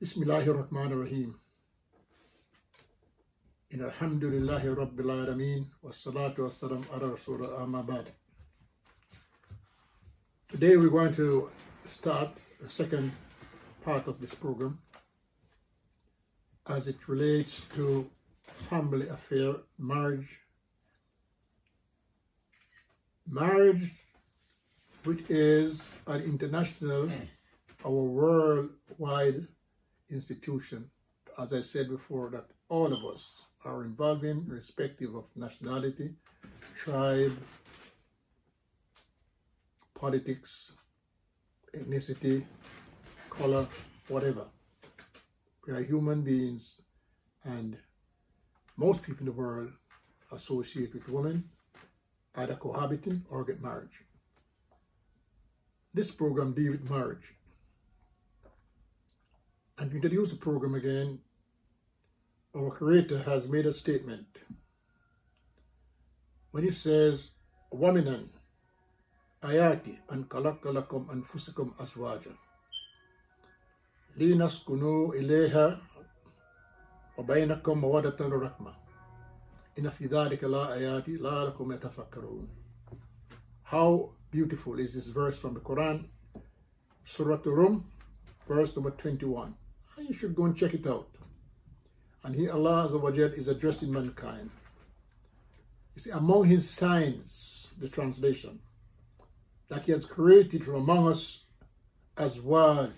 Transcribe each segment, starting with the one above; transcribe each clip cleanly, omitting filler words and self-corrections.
Bismillahirrahmanirrahim. Alhamdulillahi Rabbil Alameen. Wassalatu wassalam ala Rasulullah amma ba'd. Today we're going to start the second part of this program as it relates to family affair, marriage. Marriage, which is an international, our worldwide institution, as I said before, that all of us are involved in, irrespective of nationality, tribe, politics, ethnicity, color, whatever. We are human beings, and most people in the world associate with women either cohabiting or get married. This program deals with marriage. And to introduce the program again, our Creator has made a statement when he says, وَمِنَن آيَاتِ أَن خَلَقَ لَكُمْ أَنفُسَكُمْ أَزْوَاجًا لِنَسْكُنُوا إِلَيْهَا وَبَيْنَكُمْ مَوَدَّةً وَرَحْمَةً إِنَّ فِي ذَلِكَ لَآيَاتٍ لَعَلَّكُمْ يَتَفَكَّرُونَ. How beautiful is this verse from the Quran, Surah Rum, verse number 21. You should go and check it out. And here Allah Azza wa Jal is addressing mankind. You see, among His signs, the translation, that He has created from among us azwaj,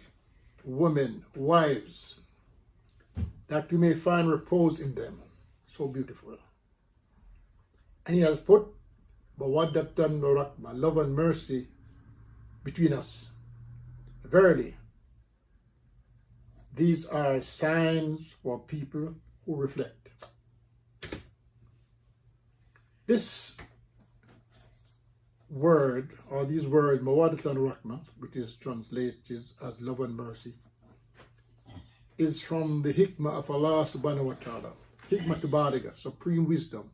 women, wives, that we may find repose in them. So beautiful. And He has put mawaddatan wa rahmah, love and mercy between us. Verily, these are signs for people who reflect. This word, or these words, mawaddatan rahmah, which is translated as love and mercy, is from the hikmah of Allah subhanahu wa ta'ala, hikmah baliga, supreme wisdom,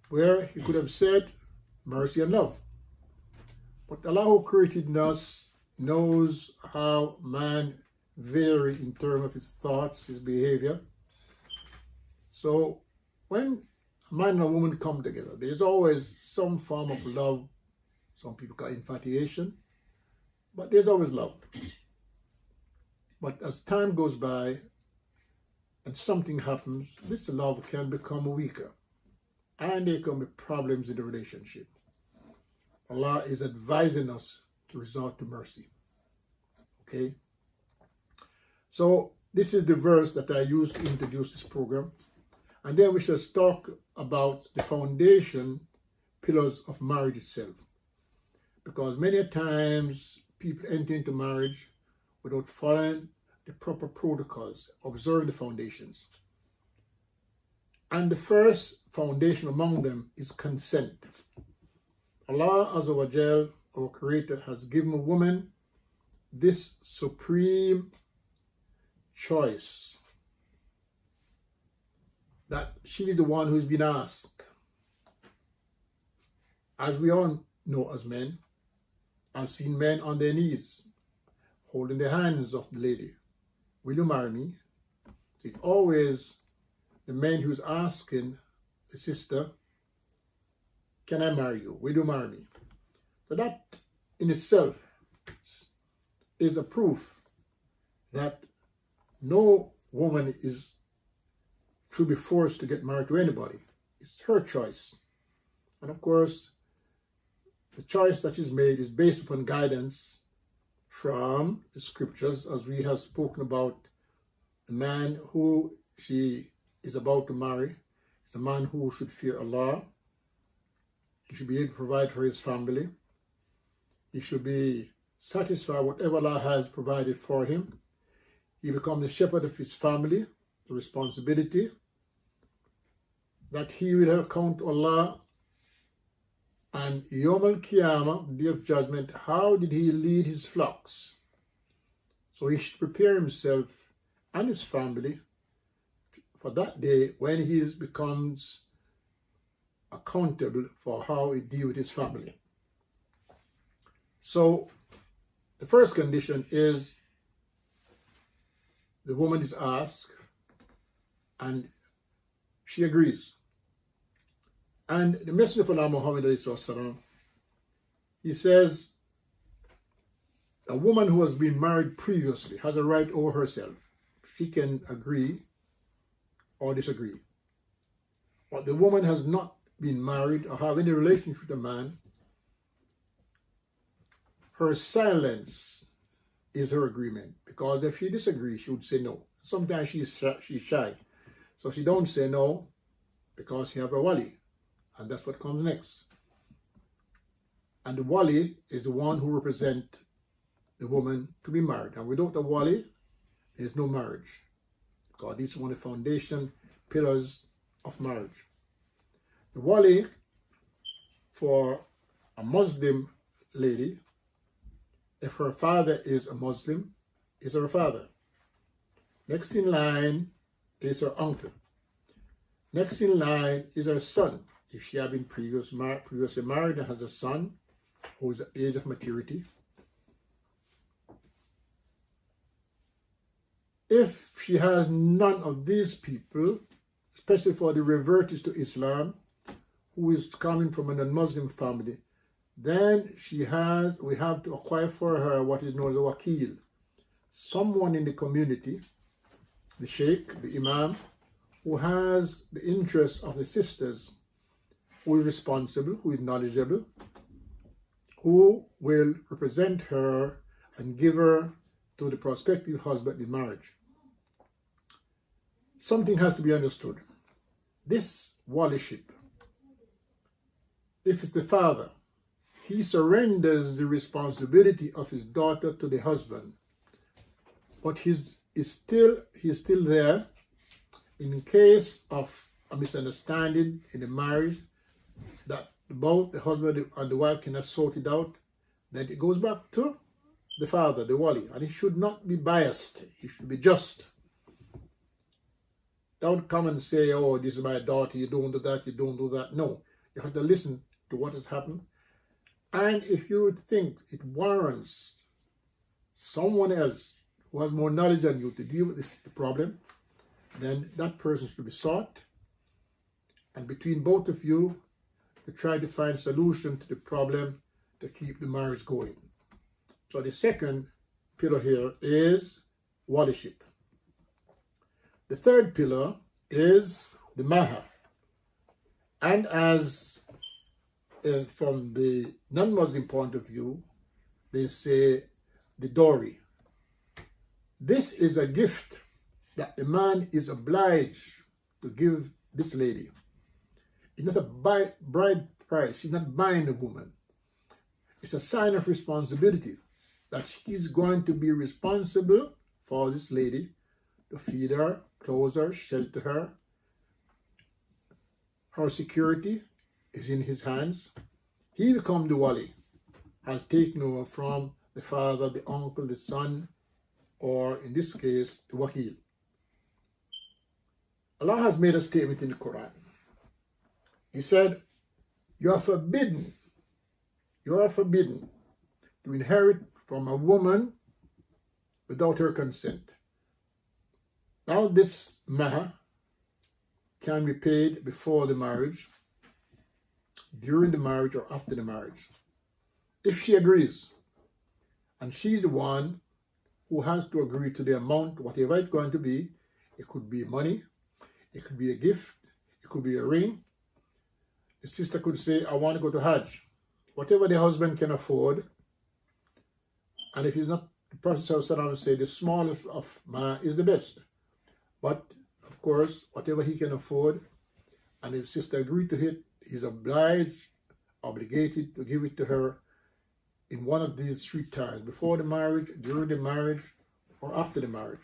where He could have said mercy and love. But Allah who created us knows how man vary in terms of his thoughts, his behavior. So when a man and a woman come together, there's always some form of love. Some people call it infatuation, but there's always love. But as time goes by and something happens, this love can become weaker, and there can be problems in the relationship. Allah is advising us to resort to mercy. Okay? So this is the verse that I used to introduce this program. And then we shall talk about the foundation pillars of marriage itself. Because many times people enter into marriage without following the proper protocols, observing the foundations. And the first foundation among them is consent. Allah Azza wa Jal, our Creator, has given a woman this supreme choice, that she is the one who's been asked. As we all know as men, I've seen men on their knees holding the hands of the lady. Will you marry me? It's always the man who's asking the sister, can I marry you? Will you marry me? So that in itself is a proof that no woman should be forced to get married to anybody. It's her choice. And of course, the choice that is made is based upon guidance from the scriptures, as we have spoken about. The man who she is about to marry is a man who should fear Allah. He should be able to provide for his family. He should be satisfied with whatever Allah has provided for him. He becomes the shepherd of his family, the responsibility that he will account to Allah. And Yom al-Qiyamah, the day of judgment, how did he lead his flocks? So he should prepare himself and his family for that day when he becomes accountable for how he deals with his family. So the first condition is the woman is asked, and she agrees. And the Messenger of Allah Muhammad, he says, a woman who has been married previously has a right over herself. She can agree or disagree. But the woman has not been married or have any relationship with a man, her silence is her agreement. Because if she disagrees, she would say no. Sometimes she's shy. So she don't say no because she have a wali. And that's what comes next. And the wali is the one who represents the woman to be married. And without the wali, there's no marriage. Because this is one of the foundation pillars of marriage. The wali for a Muslim lady, if her father is a Muslim, is her father. Next in line is her uncle. Next in line is her son. If she had been previously married and has a son who is at the age of maturity. If she has none of these people, especially for the revertees to Islam, who is coming from a non-Muslim family, then we have to acquire for her what is known as a wakil, someone in the community, the sheikh, the imam, who has the interests of the sisters, who is responsible, who is knowledgeable, who will represent her and give her to the prospective husband in marriage. Something has to be understood. This waliship, if it's the father, he surrenders the responsibility of his daughter to the husband, but he's still there in case of a misunderstanding in the marriage that both the husband and the wife cannot sort it out. Then it goes back to the father, the wali, and he should not be biased. He should be just. Don't come and say, oh, this is my daughter, you don't do that, you don't do that. No, you have to listen to what has happened. And if you think it warrants someone else who has more knowledge than you to deal with this problem, then that person should be sought. And between both of you, to try to find solution to the problem to keep the marriage going. So the second pillar here is waliship. The third pillar is the mahar. And as from the non-Muslim point of view, they say the dowry. This is a gift that the man is obliged to give this lady. It's not a bride price. He's not buying the woman. It's a sign of responsibility that she's going to be responsible for this lady to feed her, clothe her, shelter her. Her security is in his hands. He becomes the wali, has taken over from the father, the uncle, the son, or in this case, the wakil. Allah has made a statement in the Quran. He said, you are forbidden to inherit from a woman without her consent. Now this mahar can be paid before the marriage, during the marriage, or after the marriage. If she agrees, and she's the one who has to agree to the amount, whatever it's going to be. It could be money, it could be a gift, it could be a ring. The sister could say, I want to go to Hajj. Whatever the husband can afford, and if he's not, the Prophet would say the smallest of ma is the best. But, of course, whatever he can afford, and if sister agreed to it, he's obligated to give it to her in one of these three times, before the marriage, during the marriage, or after the marriage.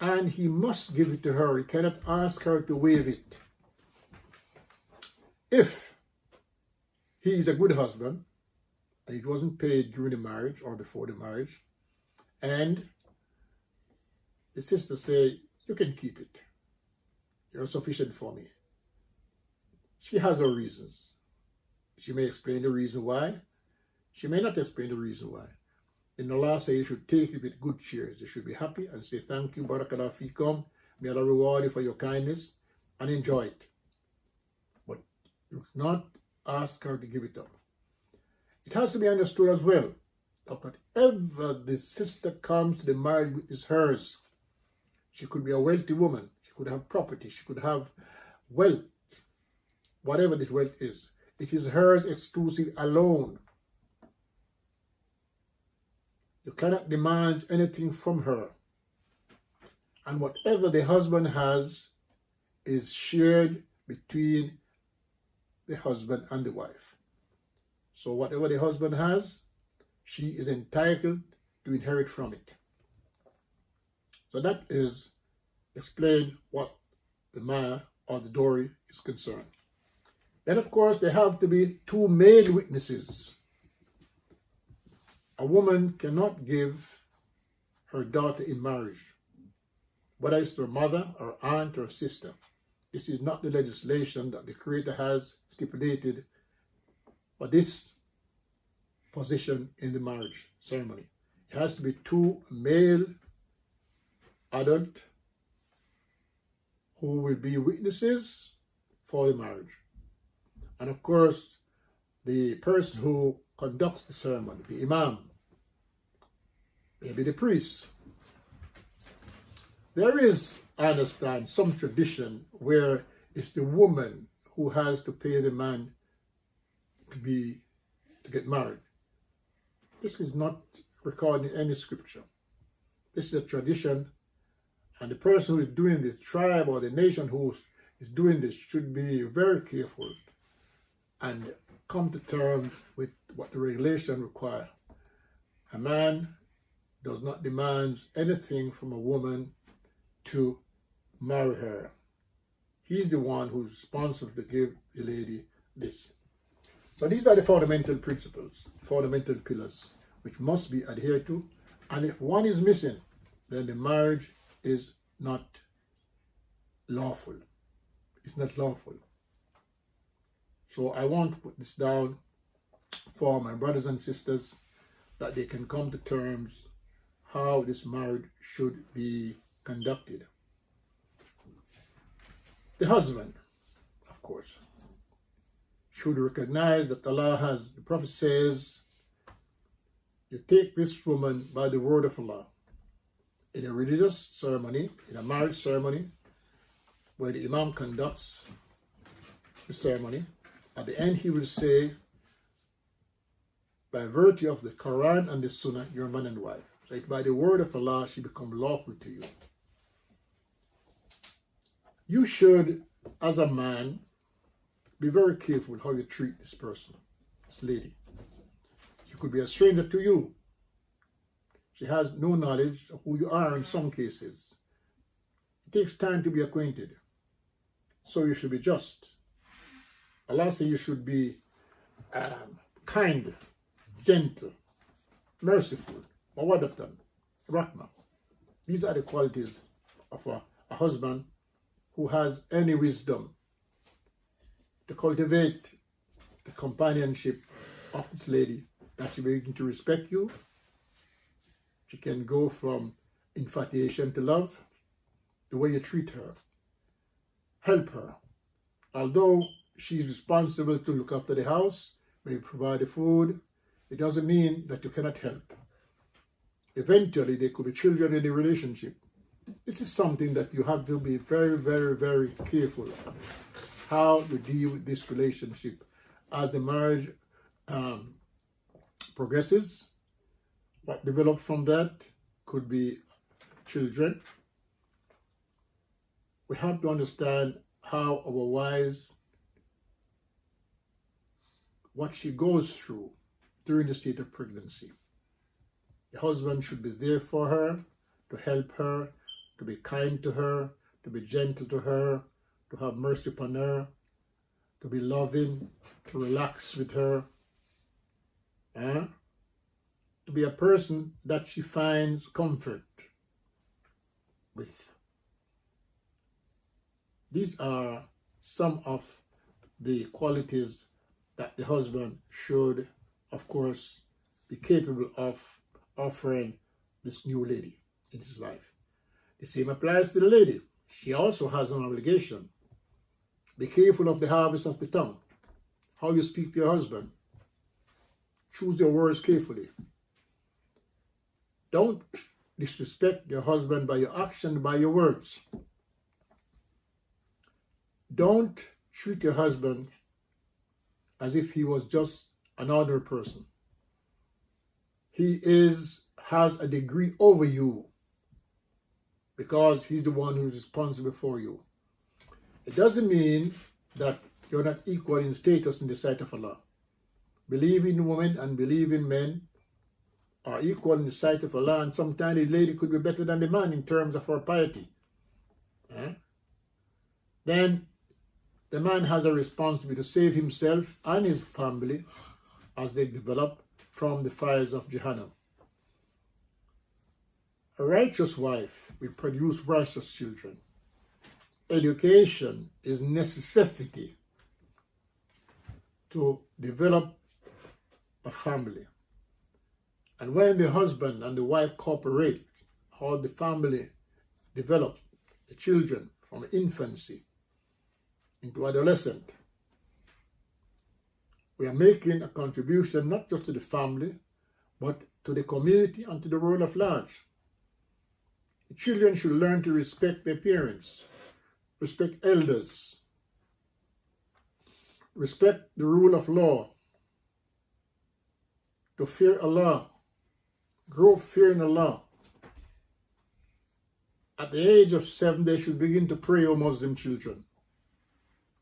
And he must give it to her. He cannot ask her to waive it. If he is a good husband, and it wasn't paid during the marriage or before the marriage, and the sister say, you can keep it. You're sufficient for me. She has her reasons. She may explain the reason why. She may not explain the reason why. in the last say you should take it with good cheers. You should be happy and say, thank you, Barakallah Fikum. May Allah reward you for your kindness, and enjoy it. But do not ask her to give it up. It has to be understood as well that whatever the sister comes to the marriage with is hers. She could be a wealthy woman. She could have property. She could have wealth. Whatever this wealth is. It is hers exclusive alone. You cannot demand anything from her. And whatever the husband has is shared between the husband and the wife. So whatever the husband has, she is entitled to inherit from it. So that is explain what the maya or the dowry is concerned. Then of course there have to be two male witnesses. A woman cannot give her daughter in marriage, whether it's to her mother or aunt or sister. This is not the legislation that the Creator has stipulated for this position in the marriage ceremony. It has to be two male adult who will be witnesses for the marriage. And of course, the person who conducts the ceremony, the imam, maybe the priest. There is, I understand, some tradition where it's the woman who has to pay the man to get married. This is not recorded in any scripture. This is a tradition, and the person who is doing this, tribe or the nation who is doing this, should be very careful and come to terms with what the regulation requires. A man does not demand anything from a woman to marry her. He's the one who's responsible to give the lady this. So these are the fundamental principles, fundamental pillars, which must be adhered to. And if one is missing, then the marriage is not lawful. It's not lawful. So I want to put this down for my brothers and sisters, that they can come to terms how this marriage should be conducted. The husband, of course, should recognize that Allah has, the Prophet says, you take this woman by the word of Allah. In a religious ceremony, in a marriage ceremony, where the Imam conducts the ceremony, at the end he will say, by virtue of the Quran and the Sunnah, you're man and wife. So by the word of Allah, she becomes lawful to you. You should, as a man, be very careful how you treat this person, this lady. She could be a stranger to you. She has no knowledge of who you are in some cases. It takes time to be acquainted. So you should be just. Allah says you should be kind, gentle, merciful, mawaddatan, rahmah. These are the qualities of a husband who has any wisdom to cultivate the companionship of this lady, that she will begin to respect you. She can go from infatuation to love, the way you treat her. Help her. Although she's responsible to look after the house, may provide the food, it doesn't mean that you cannot help. Eventually, there could be children in the relationship. This is something that you have to be very, very, very careful of. How you deal with this relationship as the marriage progresses. What develops from that could be children. We have to understand how our wives, what she goes through during the state of pregnancy. The husband should be there for her, to help her, to be kind to her, to be gentle to her, to have mercy upon her, to be loving, to relax with her, to be a person that she finds comfort with. These are some of the qualities that the husband should, of course, be capable of offering this new lady in his life. The same applies to the lady. She also has an obligation. Be careful of the harvest of the tongue, how you speak to your husband. Choose your words carefully. Don't disrespect your husband by your action, by your words. Don't treat your husband as if he was just another person. He has a degree over you because he's the one who's responsible for you. It doesn't mean that you're not equal in status in the sight of Allah. Believing women and believing men are equal in the sight of Allah, and sometimes the lady could be better than the man in terms of her piety. Then the man has a responsibility to save himself and his family as they develop from the fires of Jahannam. A righteous wife will produce righteous children. Education is necessity to develop a family. And when the husband and the wife cooperate, how the family develops the children from infancy into adolescent, we are making a contribution not just to the family, but to the community and to the world at large. The children should learn to respect their parents, respect elders, respect the rule of law, to fear Allah, grow fearing Allah. At the age of 7, they should begin to pray, O Muslim children.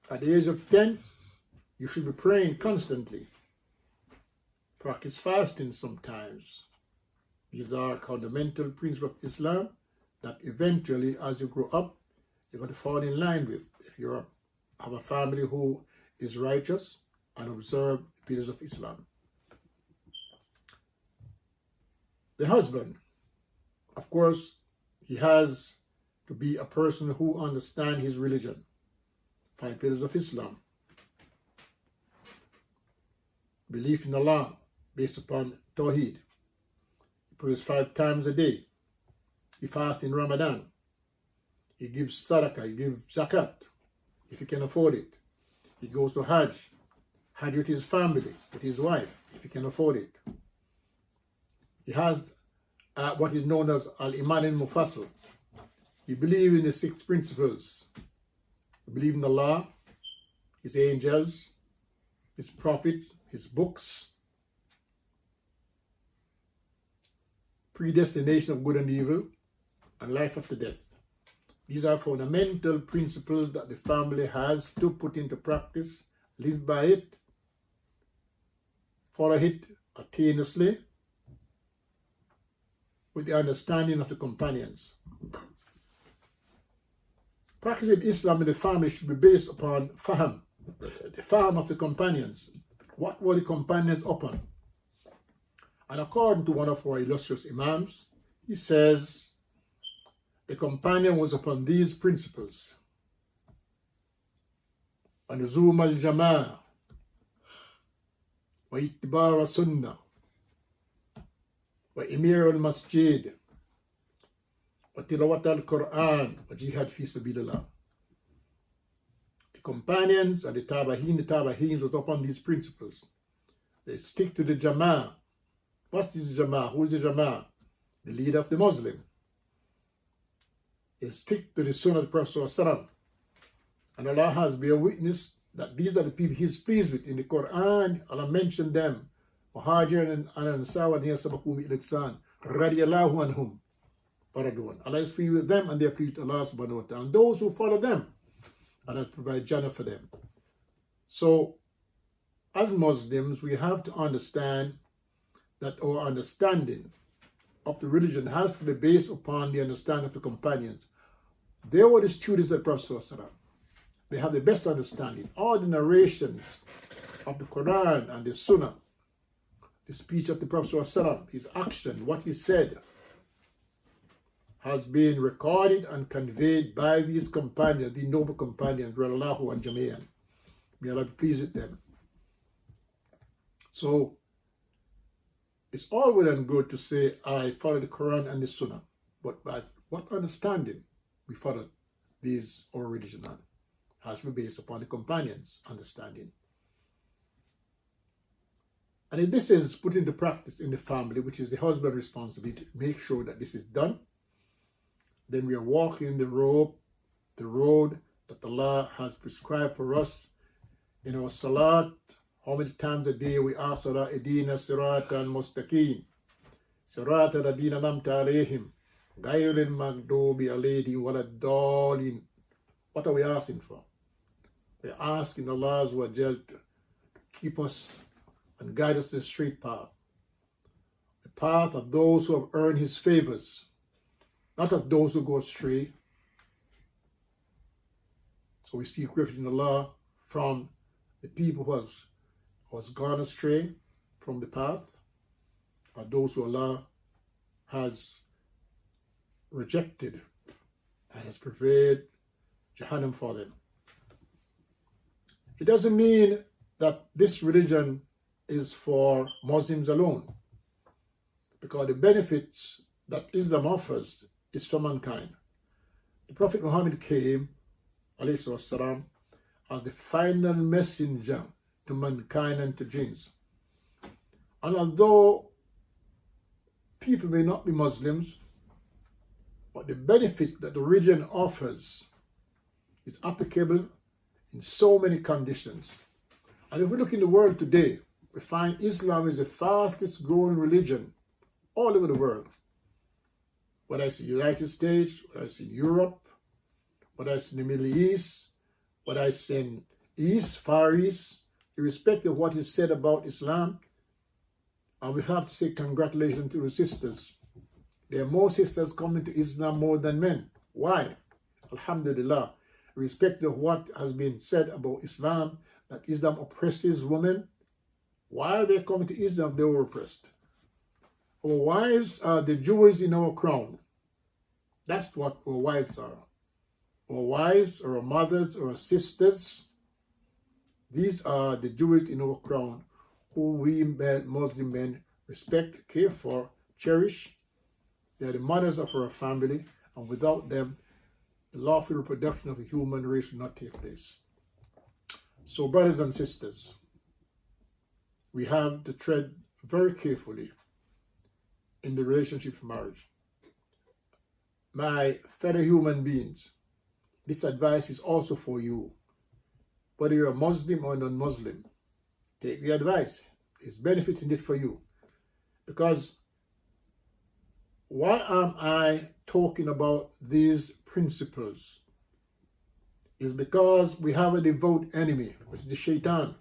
At the age of 10, you should be praying constantly. Practice fasting sometimes. These are fundamental principles of Islam that eventually, as you grow up, you're going to fall in line with. If you have a family who is righteous and observe the pillars of Islam. The husband, of course, he has to be a person who understands his religion. 5 pillars of Islam. Belief in Allah based upon Tawheed. He prays 5 times a day. He fasts in Ramadan. He gives sadaqah, he gives zakat, if he can afford it. He goes to Hajj with his family, with his wife, if he can afford it. He has what is known as Al-Iman al-Mufassal. He believes in the 6 principles. He believes in Allah, his angels, his prophet, his books, predestination of good and evil, and life after death. These are fundamental principles that the family has to put into practice, live by it, follow it attainlessly, with the understanding of the companions. Practicing Islam in the family should be based upon fahm, the fahm of the companions. What were the companions upon? And according to one of our illustrious Imams, he says, the companion was upon these principles. ونزوم الجماعة واتباع السنة وإمير المسجد وتلاوة القرآن وجهاد في سبيل الله. The companions and the Tabaheens was upon these principles. They stick to the Jama'ah. What is the Jama'ah? Who is the Jama'ah? The leader of the Muslim. They stick to the Sunnah of the Prophet ﷺ. And Allah has been witness that these are the people He's pleased with. In the Quran, Allah mentioned them. Muhajir and Ansar wa Sabakum al-Ihsan radiyallahu anhum. Allah is pleased with them and they are pleased with Allah subhanahu wa ta'ala. And those who follow them, Allah provides Jannah for them. So, as Muslims, we have to understand that our understanding of the religion has to be based upon the understanding of the companions. They were the students of the Prophet ﷺ. They have the best understanding. All the narrations of the Quran and the Sunnah, the speech of the Prophet ﷺ, his action, what he said, has been recorded and conveyed by these companions, the noble companions, Radiallahu and Jami'an. May Allah be pleased with them. So, It's all well and good to say, I follow the Quran and the Sunnah, but by what understanding we follow these our religion on has to be based upon the companions' understanding. And if this is put into practice in the family, which is the husband's responsibility to make sure that this is done, then we are walking the road that Allah has prescribed for us in our salat. How many times a day we ask Allah, Idina siratan mustaqim, siratan adina lamta alayhim, ghayril maghdubi alayhim waladdallin. What are we asking for? We're asking Allah Azza wa Jal to keep us and guide us to the straight path. The path of those who have earned His favors, not of those who go astray. So we seek refuge in Allah from the people who has gone astray from the path, or those who Allah has rejected and has prepared Jahannam for them. It doesn't mean that this religion is for Muslims alone, because the benefits that Islam offers is for mankind. The Prophet Muhammad came, alayhi wasalam, as the final messenger to mankind and to jinns. And although people may not be Muslims, but the benefits that the religion offers is applicable in so many conditions. And if we look in the world today, we find Islam is the fastest growing religion all over the world. Whether it's in the United States, whether it's in Europe, whether it's in the Middle East, whether it's in East, Far East, irrespective of what is said about Islam, and we have to say congratulations to the sisters. There are more sisters coming to Islam more than men. Why? Alhamdulillah. Irrespective of what has been said about Islam, that Islam oppresses women, why are they coming to Islam if they were oppressed? Our wives are the jewels in our crown. That's what our wives are. Our wives, our mothers, our sisters, these are the jewels in our crown who we Muslim men respect, care for, cherish. They are the mothers of our family, and without them, the lawful reproduction of the human race will not take place. So, brothers and sisters, we have to tread very carefully in the relationship of marriage. My fellow human beings, this advice is also for you. Whether you're a Muslim or non-Muslim, take the advice. It's benefits in it for you. Because why am I talking about these principles? Is because we have a devout enemy, which is the shaitan.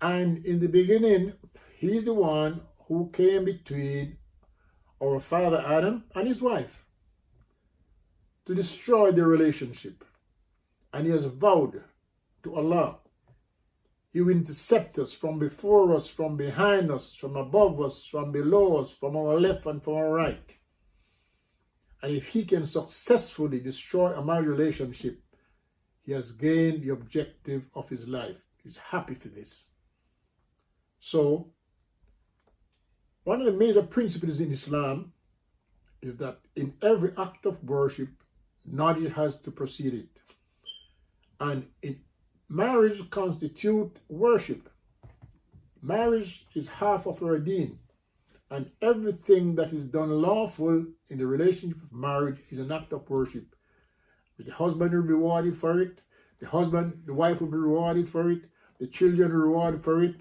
And in the beginning, he's the one who came between our father Adam and his wife to destroy the relationship. And he has vowed to Allah, He will intercept us from before us, from behind us, from above us, from below us, from our left and from our right. And if he can successfully destroy a marriage relationship, he has gained the objective of his life. He's happy for this. So, one of the major principles in Islam is that in every act of worship, knowledge has to precede it. And marriage constitutes worship. Marriage is half of our deen. And everything that is done lawful in the relationship of marriage is an act of worship. The husband will be rewarded for it. The wife will be rewarded for it. The children are rewarded for it.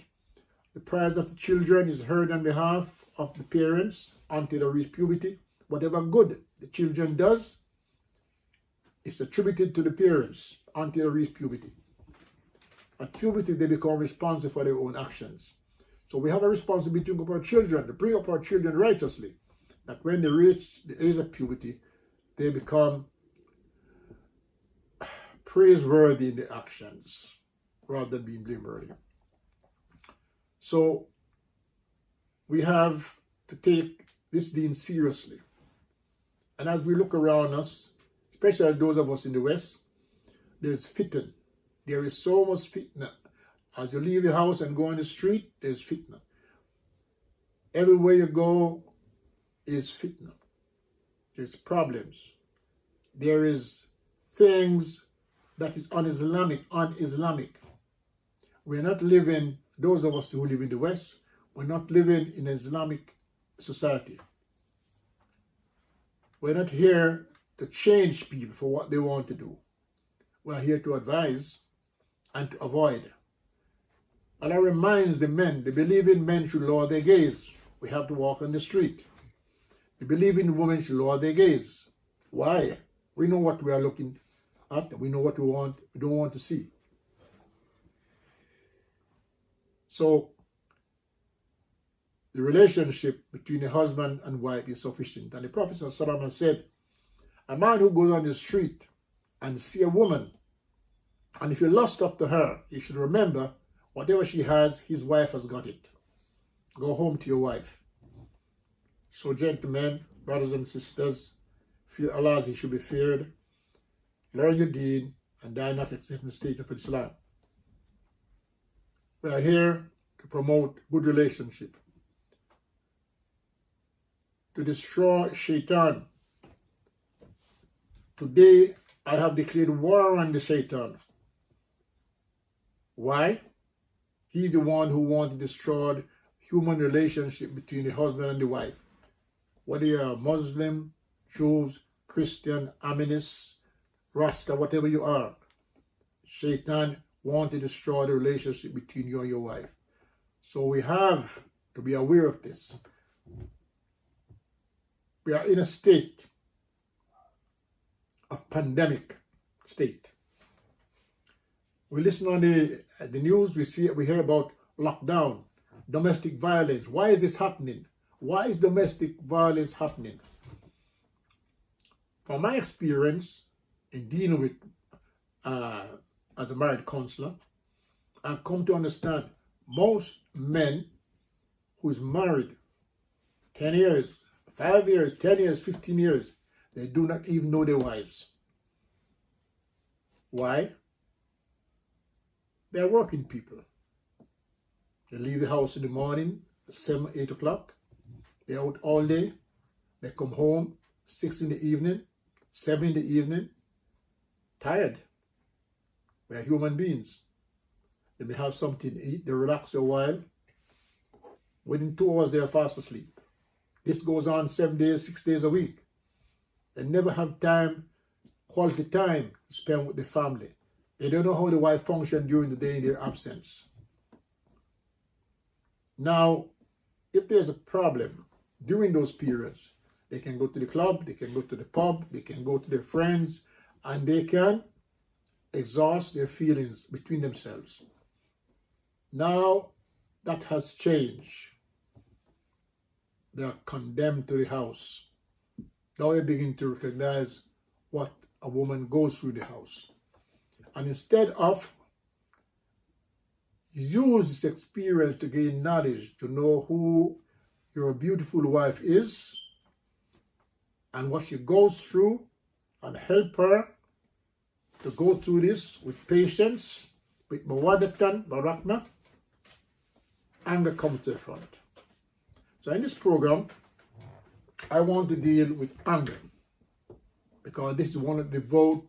The prayers of the children is heard on behalf of the parents until they reach puberty. Whatever good the children does is attributed to the parents until they reach puberty. At puberty, they become responsible for their own actions. So we have a responsibility to bring up our children, to bring up our children righteously, that when they reach the age of puberty, they become praiseworthy in their actions rather than being blameworthy. So we have to take this deen seriously. And as we look around us, especially those of us in the West, there's fitna. There is so much fitna. As you leave the house and go on the street, there's fitna. Everywhere you go is fitna. There's problems. There is things that is un-Islamic. We're not living, those of us who live in the West, we're not living in an Islamic society. We're not here to change people for what they want to do. We're here to advise and to avoid. And I remind the men, the believing men should lower their gaze. We have to walk on the street. The believing women should lower their gaze. Why? We know what we are looking at. We know what we don't want to see. So, the relationship between a husband and wife is sufficient. And the Prophet ﷺ said, a man who goes on the street and see a woman, and if you lust after her, you should remember, whatever she has, his wife has got it. Go home to your wife. So, gentlemen, brothers and sisters, fear Allah as He should be feared. Learn your deen and die not except in the state of Islam. We are here to promote good relationship, to destroy shaitan. Today, I have declared war on the shaitan. Why? He's the one who wants to destroy human relationship between the husband and the wife. Whether you are Muslim, Jews, Christian, Aminist, Rasta, whatever you are, Shaitan wants to destroy the relationship between you and your wife. So we have to be aware of this. We are in a state of pandemic state. We listen on the news, we hear about lockdown, domestic violence. Why is this happening? Why is domestic violence happening? From my experience in dealing with, as a married counselor, I've come to understand most men who's married 10 years, 5 years, 10 years, 15 years, they do not even know their wives. Why? They're working people. They leave the house in the morning, 7, 8 o'clock. They're out all day. They come home 6 in the evening, 7 in the evening, tired. We're human beings. They may have something to eat, they relax for a while. Within 2 hours, they're fast asleep. This goes on 7 days, 6 days a week. They never have time, quality time to spend with the family. They don't know how the wife functions during the day in their absence. Now, if there's a problem during those periods, they can go to the club, they can go to the pub, they can go to their friends, and they can exhaust their feelings between themselves. Now, that has changed. They are condemned to the house. Now they begin to recognize what a woman goes through the house. And instead of use this experience to gain knowledge, to know who your beautiful wife is and what she goes through, and help her to go through this with patience, with mawaddatan, barakna, anger comes to the front. So in this program, I want to deal with anger, because this is one of the vote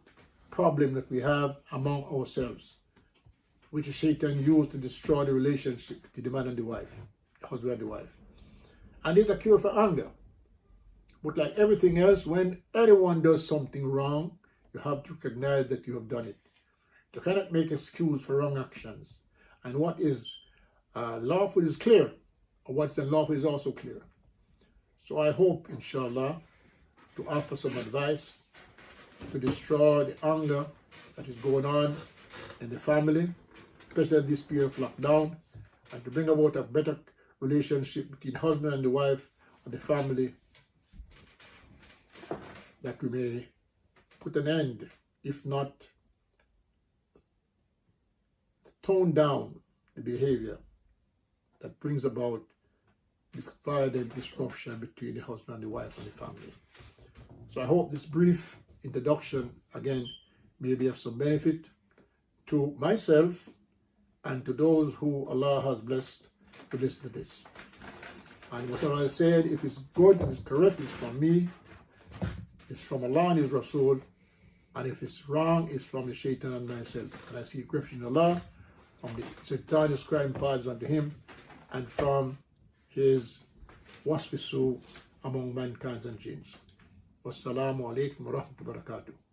problem that we have among ourselves, which Satan used to destroy the relationship between the man and the wife, the husband and the wife. And it's a cure for anger. But like everything else, when anyone does something wrong, you have to recognize that you have done it. You cannot make excuse for wrong actions. And what is lawful is clear, or what's unlawful is also clear. So I hope, inshallah, to offer some advice to destroy the anger that is going on in the family, especially at this period of lockdown, and to bring about a better relationship between husband and the wife and the family, that we may put an end, if not tone down the behavior that brings about this violent disruption between the husband and the wife and the family. So I hope this brief introduction, again, may be of some benefit to myself and to those who Allah has blessed to listen to this. And whatever I said, if it's good and it's correct, it's from me, it's from Allah and His Rasul. And if it's wrong, it's from the shaitan and myself. And I seek refuge in Allah from the Satan ascribing paths unto him, and from his wasfisu among mankind and jinns. Wassalamu alaikum wa rahmatullahi wa barakatuh.